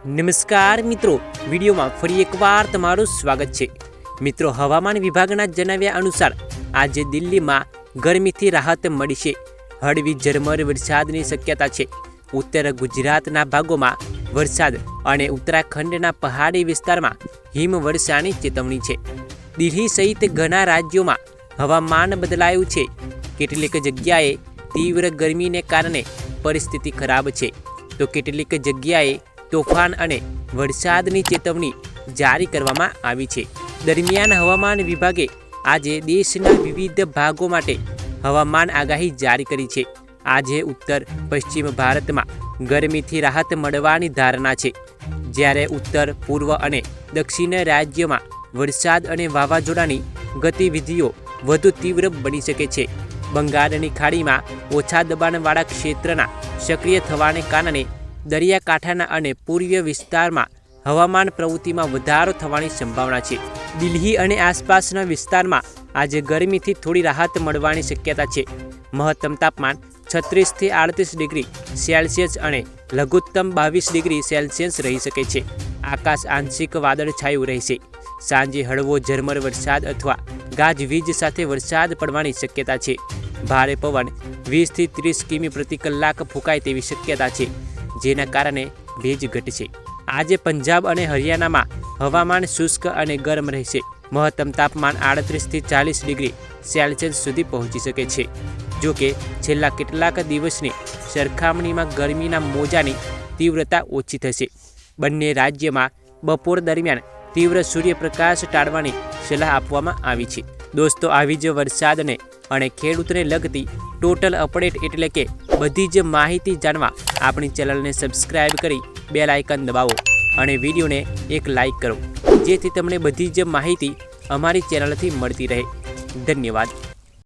નમસ્કાર મિત્રો, વિડીયોમાં ફરી એકવાર તમારું સ્વાગત છે। મિત્રો, હવામાન વિભાગના જણાવ્યા અનુસાર આજે દિલ્હીમાં ગરમીથી રાહત મળી છે। હળવી ઝરમર વરસાદની શક્યતા છે। ઉત્તર ગુજરાતના ભાગોમાં વરસાદ અને ઉત્તરાખંડના પહાડી વિસ્તારમાં હિમવર્ષાની ચેતવણી છે। દિલ્હી સહિત ઘણા રાજ્યોમાં હવામાન બદલાયું છે। કેટલીક જગ્યાએ તીવ્ર ગરમીને કારણે પરિસ્થિતિ ખરાબ છે, તો કેટલીક જગ્યાએ તોફાન અને વરસાદની ચેતવણી જારી કરવામાં આવી છે। દરમિયાન હવામાન વિભાગે આજે દેશના વિવિધ ભાગો માટે હવામાન આગાહી જારી કરી છે। આજે ઉત્તર પશ્ચિમ ભારતમાં ગરમીથી રાહત મળવાની ધારણા છે, જ્યારે ઉત્તર પૂર્વ અને દક્ષિણ રાજ્યોમાં વરસાદ અને વાવાઝોડાની ગતિવિધિઓ વધુ તીવ્ર બની શકે છે। બંગાળની ખાડીમાં ઓછા દબાણવાળા ક્ષેત્રના સક્રિય થવાને કારણે દરિયાકાંઠાના અને પૂર્વીય વિસ્તારમાં હવામાન પ્રવૃત્તિમાં વધારો થવાની સંભાવના છે। દિલ્હી અને આસપાસના વિસ્તારમાં આજે ગરમીથી થોડી રાહત મળવાની શક્યતા છે। મહત્તમ તાપમાન 36થી 38 ડિગ્રી સેલ્સિયસ અને લઘુત્તમ 22 ડિગ્રી સેલ્સિયસ રહી શકે છે। આકાશ આંશિક વાદળછાયું રહેશે। સાંજે હળવો ઝરમર વરસાદ અથવા ગાજવીજ સાથે વરસાદ પડવાની શક્યતા છે। ભારે પવન 20થી 30 કિમી પ્રતિ કલાક ફૂંકાય તેવી શક્યતા છે, જેના કારણે ભેજ ઘટશે। આજે પંજાબ અને હરિયાણામાં હવામાન શુષ્ક અને ગરમ રહેશે। મહત્તમ તાપમાન 38થી 40 ડિગ્રી સેલ્સિયસ સુધી પહોંચી શકે છે। જો કે છેલ્લા કેટલાક દિવસની સરખામણીમાં ગરમીના મોજાની તીવ્રતા ઓછી થશે। બંને રાજ્યમાં બપોર દરમિયાન તીવ્ર સૂર્યપ્રકાશ ટાળવાની સલાહ આપવામાં આવી છે। દોસ્તો, આવી જ વરસાદને અને ખેડૂતને લગતી ટોટલ અપડેટ એટલે કે બધી જ માહિતી જાણવા આપણી ચેનલને સબસ્ક્રાઈબ કરી બેલ આઇકન દબાવો અને વિડીયોને એક લાઇક કરો, જેથી તમને બધી જ માહિતી અમારી ચેનલથી મળતી રહે। ધન્યવાદ।